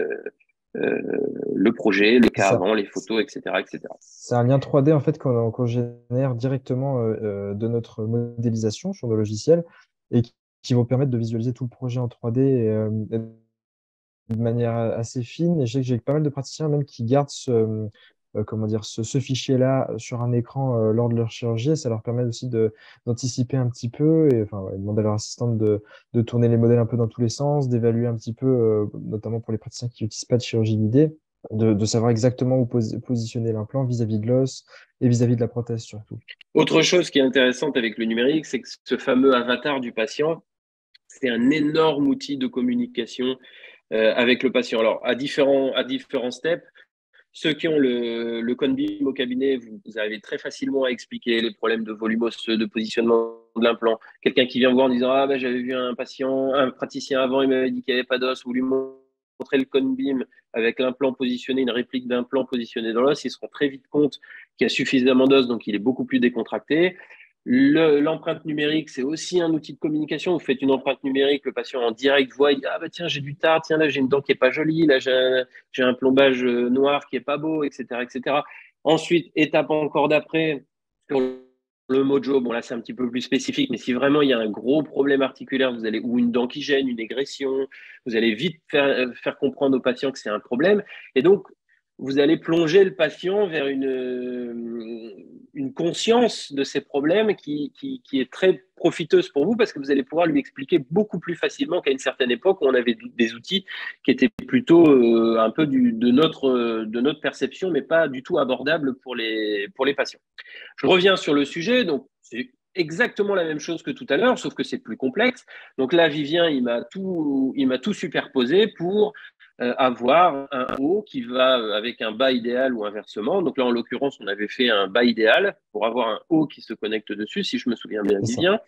S3: le projet, le cas avant, les photos, etc., etc.
S2: C'est un lien 3D en fait qu'on génère directement de notre modélisation sur nos logiciels et qui vont permettre de visualiser tout le projet en 3D et de manière assez fine. Et je sais que j'ai pas mal de praticiens même qui gardent comment dire, ce fichier-là sur un écran lors de leur chirurgie. Et ça leur permet aussi d'anticiper un petit peu et enfin, ouais, demander à leur assistante de tourner les modèles un peu dans tous les sens, d'évaluer un petit peu, notamment pour les praticiens qui n'utilisent pas de chirurgie guidée, de savoir exactement où positionner l'implant vis-à-vis de l'os et vis-à-vis de la prothèse surtout.
S3: Autre chose qui est intéressante avec le numérique, c'est que ce fameux avatar du patient, c'est un énorme outil de communication avec le patient. Alors, à différents steps, ceux qui ont le Conbeam au cabinet, vous arrivez très facilement à expliquer les problèmes de volume osseux, de positionnement de l'implant. Quelqu'un qui vient vous voir en disant « Ah, ben, j'avais vu un praticien avant, il m'avait dit qu'il n'y avait pas d'os », vous lui montrez le Conbeam avec l'implant positionné, une réplique d'implant positionné dans l'os, ils se rend très vite compte qu'il y a suffisamment d'os, donc il est beaucoup plus décontracté. L'empreinte numérique, c'est aussi un outil de communication. Vous faites une empreinte numérique, le patient en direct voit, il dit, ah bah tiens, j'ai du tard, tiens là, j'ai une dent qui est pas jolie, là, j'ai un plombage noir qui est pas beau, etc., etc. Ensuite, étape encore d'après, sur le mojo, bon là, c'est un petit peu plus spécifique, mais si vraiment il y a un gros problème articulaire, vous allez, ou une dent qui gêne, une égression, vous allez vite faire comprendre au patient que c'est un problème. Et donc, vous allez plonger le patient vers une conscience de ces problèmes qui est très profiteuse pour vous parce que vous allez pouvoir lui expliquer beaucoup plus facilement qu'à une certaine époque où on avait des outils qui étaient plutôt un peu de notre perception, mais pas du tout abordables pour les patients. Je reviens sur le sujet, donc c'est exactement la même chose que tout à l'heure, sauf que c'est plus complexe. Donc là, Vivien, il m'a tout superposé pour avoir un haut qui va avec un bas idéal ou inversement. Donc là, en l'occurrence, on avait fait un bas idéal pour avoir un haut qui se connecte dessus, si je me souviens bien, Vivien.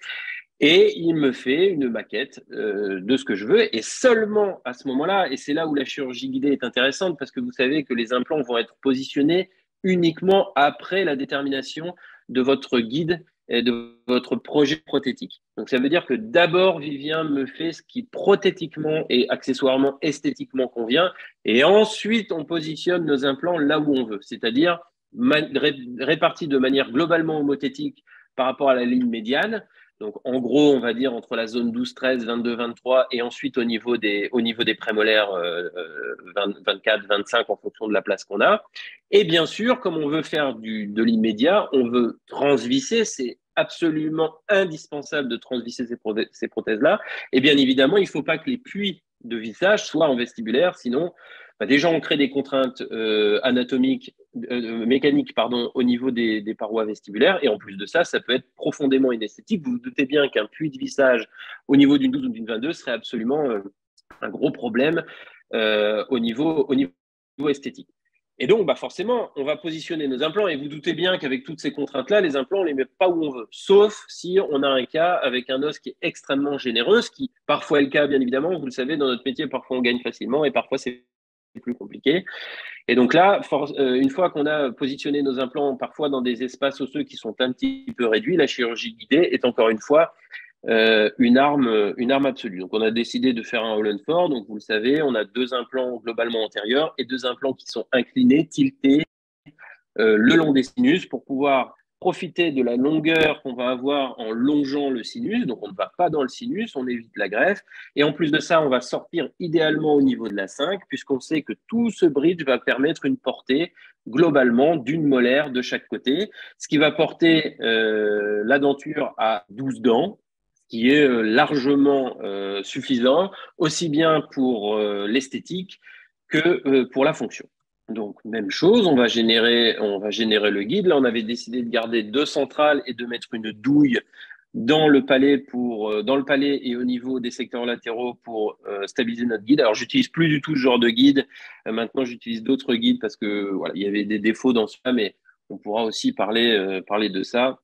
S3: Et il me fait une maquette de ce que je veux. Et seulement à ce moment-là, et c'est là où la chirurgie guidée est intéressante, parce que vous savez que les implants vont être positionnés uniquement après la détermination de votre guide et de votre projet prothétique. Donc ça veut dire que d'abord, Vivien me fait ce qui prothétiquement et accessoirement esthétiquement convient, et ensuite on positionne nos implants là où on veut, c'est-à-dire répartis de manière globalement homothétique par rapport à la ligne médiane. Donc, en gros, on va dire entre la zone 12, 13, 22, 23 et ensuite au niveau des prémolaires 24, 25 en fonction de la place qu'on a. Et bien sûr, comme on veut faire de l'immédiat, on veut transvisser, c'est absolument indispensable de transvisser ces prothèses-là. Et bien évidemment, il ne faut pas que les puits de vissage soient en vestibulaire, sinon, déjà, on crée des contraintes mécaniques au niveau des parois vestibulaires. Et en plus de ça, ça peut être profondément inesthétique. Vous vous doutez bien qu'un puits de vissage au niveau d'une 12 ou d'une 22 serait absolument un gros problème au niveau esthétique. Et donc, forcément, on va positionner nos implants. Et vous doutez bien qu'avec toutes ces contraintes-là, les implants, on ne les met pas où on veut. Sauf si on a un cas avec un os qui est extrêmement généreux, ce qui parfois est le cas, bien évidemment. Vous le savez, dans notre métier, parfois on gagne facilement et parfois c'est plus compliqué. Et donc là, une fois qu'on a positionné nos implants parfois dans des espaces osseux qui sont un petit peu réduits, la chirurgie guidée est encore une fois une arme absolue. Donc on a décidé de faire un Holland-Ford. Donc vous le savez, on a 2 implants globalement antérieurs et 2 implants qui sont inclinés, tiltés le long des sinus pour pouvoir profiter de la longueur qu'on va avoir en longeant le sinus. Donc, on ne va pas dans le sinus, on évite la greffe. Et en plus de ça, on va sortir idéalement au niveau de la 5, puisqu'on sait que tout ce bridge va permettre une portée globalement d'une molaire de chaque côté, ce qui va porter la denture à 12 dents, qui est largement suffisant, aussi bien pour l'esthétique que pour la fonction. Donc, même chose, on va générer le guide. Là, on avait décidé de garder 2 centrales et de mettre une douille dans le palais et au niveau des secteurs latéraux pour stabiliser notre guide. Alors, j'utilise plus du tout ce genre de guide. Maintenant, j'utilise d'autres guides parce que voilà, il y avait des défauts dans ça, mais on pourra aussi parler de ça.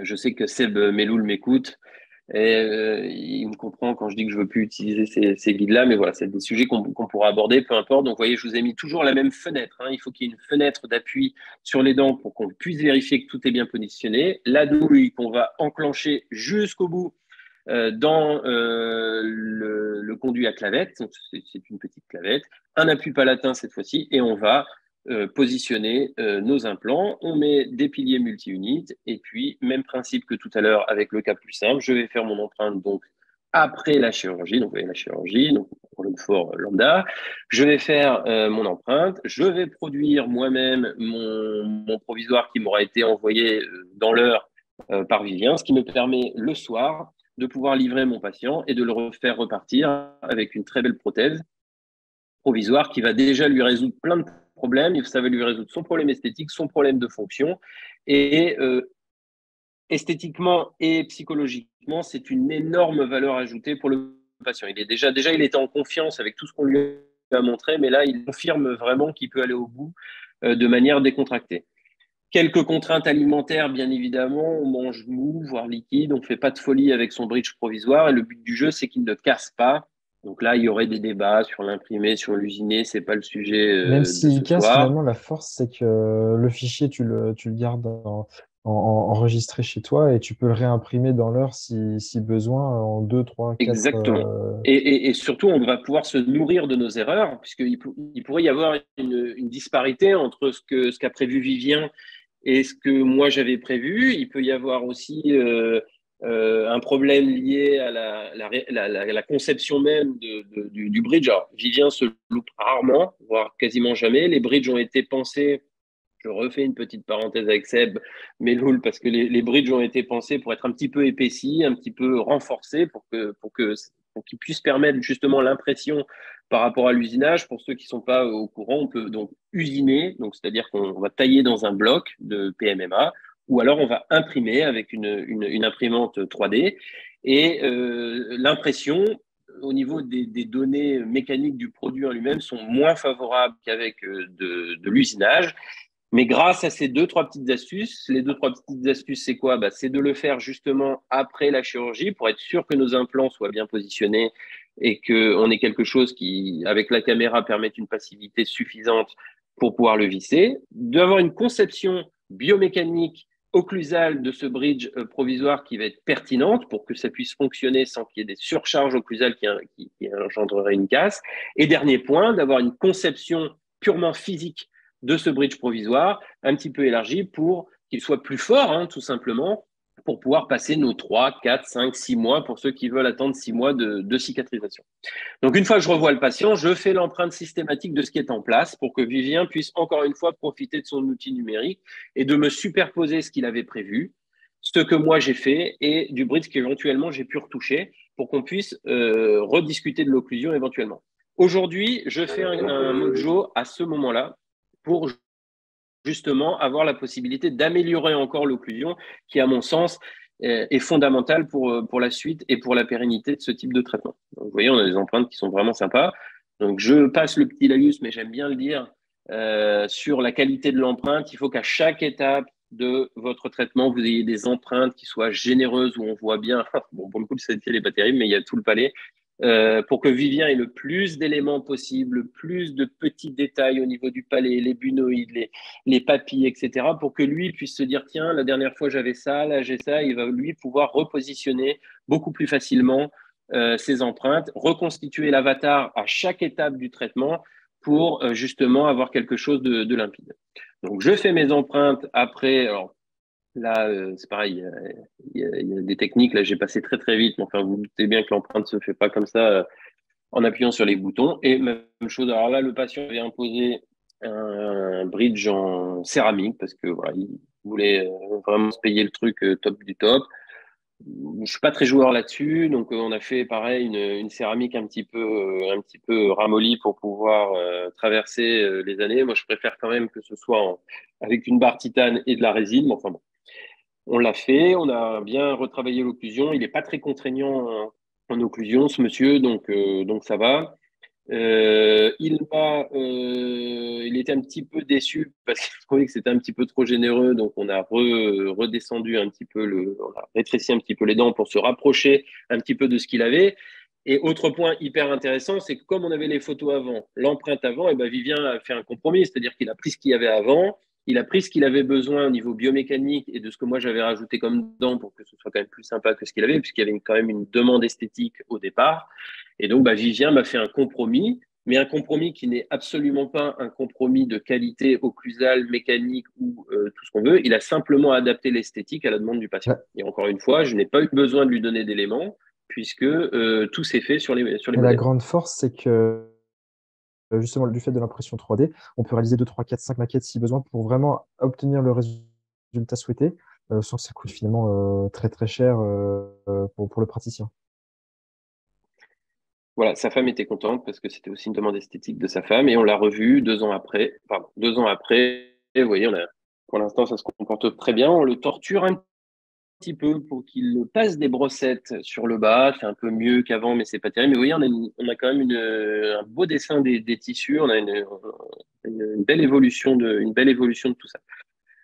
S3: Je sais que Seb Meloul m'écoute. Et il me comprend quand je dis que je veux plus utiliser ces guides-là, mais voilà, c'est des sujets qu'on pourra aborder, peu importe. Donc, vous voyez, je vous ai mis toujours la même fenêtre. Il faut qu'il y ait une fenêtre d'appui sur les dents pour qu'on puisse vérifier que tout est bien positionné. La douille qu'on va enclencher jusqu'au bout dans le conduit à clavette. C'est une petite clavette. Un appui palatin cette fois-ci, et on va positionner nos implants. On met des piliers multi-unites et puis, même principe que tout à l'heure avec le cas plus simple, je vais faire mon empreinte donc après la chirurgie, donc la chirurgie, donc pour le fort lambda, je vais faire mon empreinte, je vais produire moi-même mon provisoire qui m'aura été envoyé dans l'heure par Vivien, ce qui me permet le soir de pouvoir livrer mon patient et de le refaire repartir avec une très belle prothèse provisoire qui va déjà lui résoudre plein de problèmes. Ça va lui résoudre son problème esthétique, son problème de fonction. Et esthétiquement et psychologiquement, c'est une énorme valeur ajoutée pour le patient. Il était en confiance avec tout ce qu'on lui a montré, mais là, il confirme vraiment qu'il peut aller au bout de manière décontractée. Quelques contraintes alimentaires, bien évidemment. On mange mou, voire liquide. On ne fait pas de folie avec son bridge provisoire. Et le but du jeu, c'est qu'il ne casse pas. Donc là, il y aurait des débats sur l'imprimé, sur l'usiné. Ce n'est pas le sujet
S2: Même
S3: de
S2: s'il
S3: ce
S2: casse,
S3: soir.
S2: finalement, la force, c'est que le fichier, tu le gardes enregistré chez toi et tu peux le réimprimer dans l'heure si besoin en 2, 3, 4.
S3: Exactement. Et surtout, on va pouvoir se nourrir de nos erreurs, puisqu'il pourrait y avoir une disparité entre ce qu'a prévu Vivien et ce que moi j'avais prévu. Il peut y avoir aussi un problème lié à la conception même du bridge. Alors, Vivien se loupe rarement, voire quasiment jamais. Les bridges ont été pensés. Je refais une petite parenthèse avec Seb Meloul parce que les bridges ont été pensés pour être un petit peu épaissis, un petit peu renforcés pour qu'ils puissent permettre justement l'impression par rapport à l'usinage. Pour ceux qui ne sont pas au courant, on peut donc usiner, donc c'est-à-dire qu'on va tailler dans un bloc de PMMA ou alors on va imprimer avec une imprimante 3D et l'impression au niveau des données mécaniques du produit en lui-même sont moins favorables qu'avec de l'usinage. Mais grâce à ces deux, trois petites astuces, les deux, trois petites astuces, c'est quoi? C'est de le faire justement après la chirurgie pour être sûr que nos implants soient bien positionnés et qu'on ait quelque chose qui, avec la caméra, permette une passivité suffisante pour pouvoir le visser. D'avoir une conception biomécanique occlusale de ce bridge provisoire qui va être pertinente pour que ça puisse fonctionner sans qu'il y ait des surcharges occlusales qui engendreraient une casse. Et dernier point, d'avoir une conception purement physique de ce bridge provisoire, un petit peu élargi pour qu'il soit plus fort, hein, tout simplement, pour pouvoir passer nos 3, 4, 5, 6 mois pour ceux qui veulent attendre 6 mois de cicatrisation. Donc, une fois que je revois le patient, je fais l'empreinte systématique de ce qui est en place pour que Vivien puisse encore une fois profiter de son outil numérique et de me superposer ce qu'il avait prévu, ce que moi j'ai fait et du bridge qu'éventuellement j'ai pu retoucher pour qu'on puisse rediscuter de l'occlusion éventuellement. Aujourd'hui, je fais un mojo à ce moment-là pour justement avoir la possibilité d'améliorer encore l'occlusion qui, à mon sens, est fondamentale pour la suite et pour la pérennité de ce type de traitement. Donc, vous voyez, on a des empreintes qui sont vraiment sympas. Donc, je passe le petit laïus, mais j'aime bien le dire, sur la qualité de l'empreinte. Il faut qu'à chaque étape de votre traitement, vous ayez des empreintes qui soient généreuses, où on voit bien, bon, pour le coup, le CT n'est pas terrible, mais il y a tout le palais, pour que Vivien ait le plus d'éléments possible, le plus de petits détails au niveau du palais, les bunoïdes, les papilles, etc., pour que lui puisse se dire, tiens, la dernière fois j'avais ça, là j'ai ça, il va lui pouvoir repositionner beaucoup plus facilement ses empreintes, reconstituer l'avatar à chaque étape du traitement pour justement avoir quelque chose de limpide. Donc je fais mes empreintes après, alors là, c'est pareil, il y a des techniques. Là, j'ai passé très très vite, mais enfin, vous, vous doutez bien que l'empreinte ne se fait pas comme ça en appuyant sur les boutons. Et même chose, alors là, le patient avait imposé un bridge en céramique parce que voilà, il voulait vraiment se payer le truc top du top. Je suis pas très joueur là-dessus, donc on a fait pareil une céramique un petit peu ramollie pour pouvoir traverser les années. Moi, je préfère quand même que ce soit avec une barre titane et de la résine. Mais enfin bon, on l'a fait, on a bien retravaillé l'occlusion. Il n'est pas très contraignant en occlusion, ce monsieur, donc ça va. Il était un petit peu déçu parce qu'il trouvait que c'était un petit peu trop généreux, donc on a redescendu un petit peu on a rétréci un petit peu les dents pour se rapprocher un petit peu de ce qu'il avait. Et autre point hyper intéressant, c'est que comme on avait les photos avant, l'empreinte avant, et ben Vivien a fait un compromis, c'est-à-dire qu'il a pris ce qu'il y avait avant, il a pris ce qu'il avait besoin au niveau biomécanique et de ce que moi j'avais rajouté comme dents pour que ce soit quand même plus sympa que ce qu'il avait, puisqu'il y avait quand même une demande esthétique au départ. Et donc, Vivien m'a fait un compromis, mais un compromis qui n'est absolument pas un compromis de qualité occlusale, mécanique ou tout ce qu'on veut. Il a simplement adapté l'esthétique à la demande du patient.
S2: Ouais.
S3: Et encore une fois, je n'ai pas eu besoin de lui donner d'éléments, puisque tout s'est fait sur les
S2: Et la
S3: modèles.
S2: grande force, c'est que justement, du fait de l'impression 3D, on peut réaliser 2, 3, 4, 5 maquettes si besoin pour vraiment obtenir le résultat souhaité, sans que ça coûte finalement très très cher pour le praticien.
S3: Voilà, sa femme était contente parce que c'était aussi une demande esthétique de sa femme et on l'a revu 2 ans après. Pardon, 2 ans après. Et vous voyez, pour l'instant, ça se comporte très bien. On le torture un petit peu pour qu'il passe des brossettes sur le bas. C'est un peu mieux qu'avant, mais c'est pas terrible. Mais vous voyez, on a quand même un beau dessin des tissus. On a une belle évolution une belle évolution de tout ça.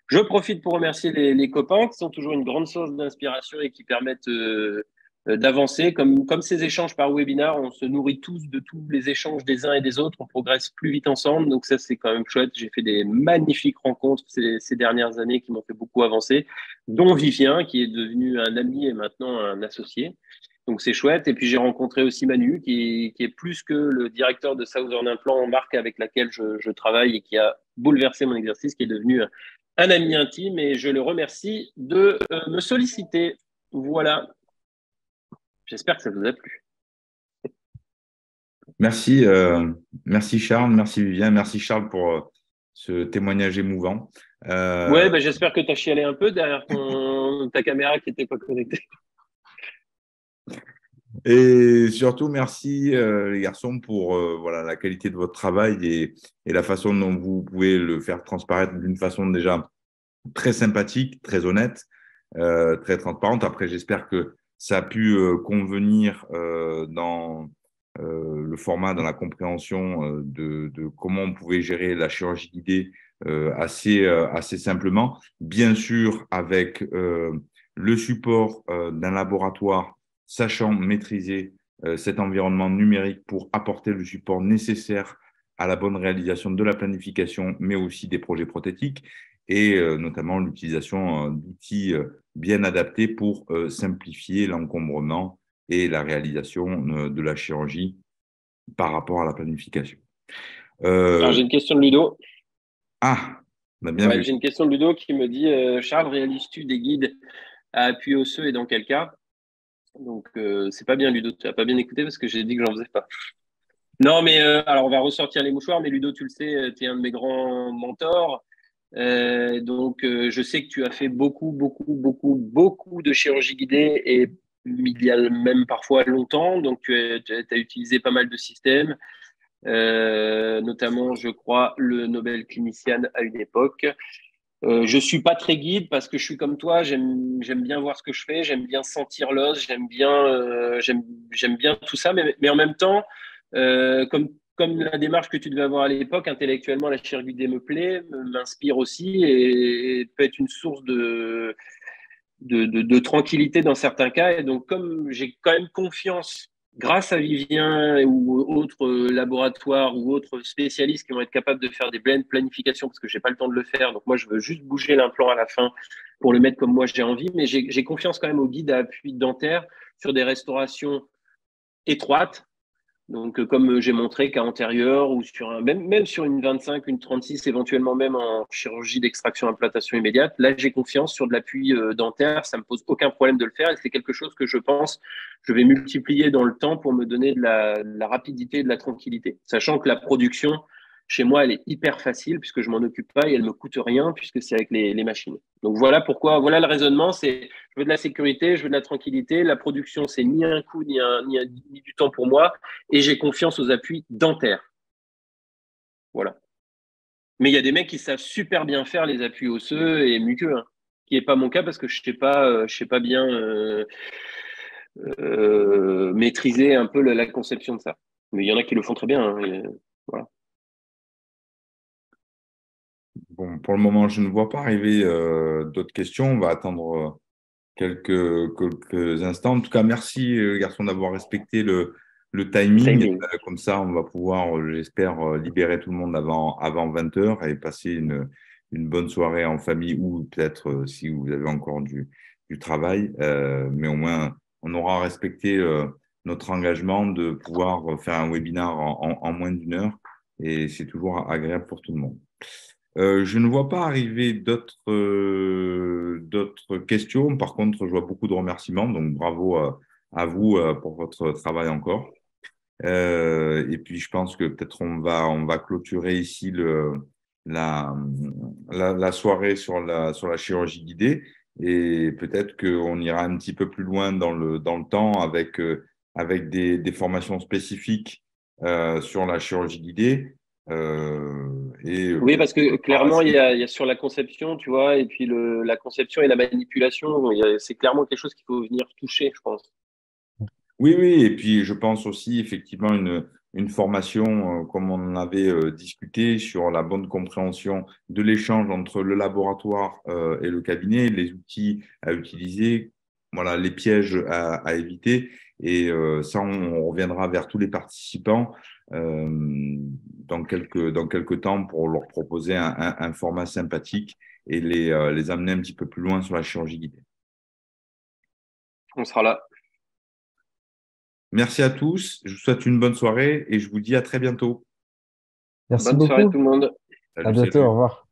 S3: Je profite pour remercier les copains qui sont toujours une grande source d'inspiration et qui permettent d'avancer. Comme ces échanges par webinar, on se nourrit tous de tous les échanges des uns et des autres, on progresse plus vite ensemble, donc ça c'est quand même chouette. J'ai fait des magnifiques rencontres ces dernières années qui m'ont fait beaucoup avancer, dont Vivien qui est devenu un ami et maintenant un associé. Donc c'est chouette. Et puis j'ai rencontré aussi Manu qui est plus que le directeur de Southern Implant, marque avec laquelle je travaille et qui a bouleversé mon exercice, qui est devenu un ami intime et je le remercie de me solliciter. Voilà. J'espère que ça vous a plu.
S1: Merci, merci Charles, merci Vivien, merci Charles pour ce témoignage émouvant.
S3: Ouais, bah, j'espère que tu as chialé un peu derrière ta caméra qui n'était pas connectée.
S1: Et surtout, merci les garçons pour voilà, la qualité de votre travail et la façon dont vous pouvez le faire transparaître d'une façon déjà très sympathique, très honnête, très transparente. Après, j'espère que ça a pu convenir dans le format, dans la compréhension de comment on pouvait gérer la chirurgie guidée assez simplement. Bien sûr, avec le support d'un laboratoire sachant maîtriser cet environnement numérique pour apporter le support nécessaire à la bonne réalisation de la planification, mais aussi des projets prothétiques et notamment l'utilisation d'outils bien adaptés pour simplifier l'encombrement et la réalisation de la chirurgie par rapport à la planification.
S3: Alors, j'ai une question de Ludo.
S1: Ah, on a bien
S3: Ouais,
S1: vu.
S3: j'ai une question de Ludo qui me dit Charles, réalises-tu des guides à appui osseux et dans quel cas? Donc, c'est pas bien, Ludo. Tu n'as pas bien écouté parce que j'ai dit que j'en faisais pas. Non, mais alors, on va ressortir les mouchoirs. Mais Ludo, tu le sais, tu es un de mes grands mentors. Donc, je sais que tu as fait beaucoup de chirurgie guidée et il y a même parfois longtemps. Donc, tu as utilisé pas mal de systèmes, notamment, je crois, le Nobel Clinician à une époque. Je suis pas très guide parce que je suis comme toi, j'aime bien voir ce que je fais, j'aime bien sentir l'os, j'aime bien tout ça, mais en même temps, comme la démarche que tu devais avoir à l'époque, intellectuellement, la chirurgie guidée me plaît, m'inspire aussi et peut être une source de tranquillité dans certains cas. Et donc, comme j'ai quand même confiance, grâce à Vivien ou autres laboratoires ou autres spécialistes qui vont être capables de faire des planifications, parce que j'ai pas le temps de le faire. Donc, moi, je veux juste bouger l'implant à la fin pour le mettre comme moi j'ai envie. Mais j'ai confiance quand même au guide à appui dentaire sur des restaurations étroites. Donc, comme j'ai montré qu'à antérieur ou même sur une 25, une 36, éventuellement même en chirurgie d'extraction implantation immédiate, là, j'ai confiance sur de l'appui dentaire. Ça me pose aucun problème de le faire et c'est quelque chose que je pense je vais multiplier dans le temps pour me donner de la rapidité et de la tranquillité. Sachant que la production, chez moi, elle est hyper facile puisque je m'en occupe pas et elle me coûte rien puisque c'est avec les machines. Donc, voilà pourquoi, voilà le raisonnement, c'est je veux de la sécurité, je veux de la tranquillité. La production, c'est ni un coût, ni du temps pour moi et j'ai confiance aux appuis dentaires. Voilà. Mais il y a des mecs qui savent super bien faire les appuis osseux et muqueux, hein, qui n'est pas mon cas parce que je sais pas bien maîtriser un peu la conception de ça. Mais il y en a qui le font très bien. Hein, voilà.
S1: Bon, pour le moment, je ne vois pas arriver d'autres questions. On va attendre quelques instants. En tout cas, merci, garçon, d'avoir respecté le timing.
S3: Timing.
S1: Comme ça, on va pouvoir, j'espère, libérer tout le monde avant 20 heures et passer une bonne soirée en famille ou peut-être si vous avez encore du travail. Mais au moins, on aura respecté notre engagement de pouvoir faire un webinar en moins d'une heure et c'est toujours agréable pour tout le monde. Je ne vois pas arriver d'autres questions. Par contre, je vois beaucoup de remerciements. Donc, bravo à vous pour votre travail encore. Et puis, je pense que peut-être on va clôturer ici la, la soirée sur la chirurgie guidée. Et peut-être qu'on ira un petit peu plus loin dans le temps avec des formations spécifiques sur la chirurgie guidée. Et
S3: Oui, parce que
S1: par la
S3: clairement,
S1: suite.
S3: il y a sur la conception, tu vois, et puis la conception et la manipulation, c'est clairement quelque chose qu'il faut venir toucher, je pense.
S1: Oui, oui, et puis je pense aussi effectivement une formation, comme on en avait discuté, sur la bonne compréhension de l'échange entre le laboratoire et le cabinet, les outils à utiliser, voilà, les pièges à éviter. Et ça, on reviendra vers tous les participants dans quelques temps pour leur proposer un format sympathique et les amener un petit peu plus loin sur la chirurgie guidée.
S3: On sera là.
S1: Merci à tous. Je vous souhaite une bonne soirée et je vous dis à très bientôt.
S2: Merci
S3: Bonne soirée
S2: beaucoup.
S3: tout le monde.
S2: À bientôt. Au revoir.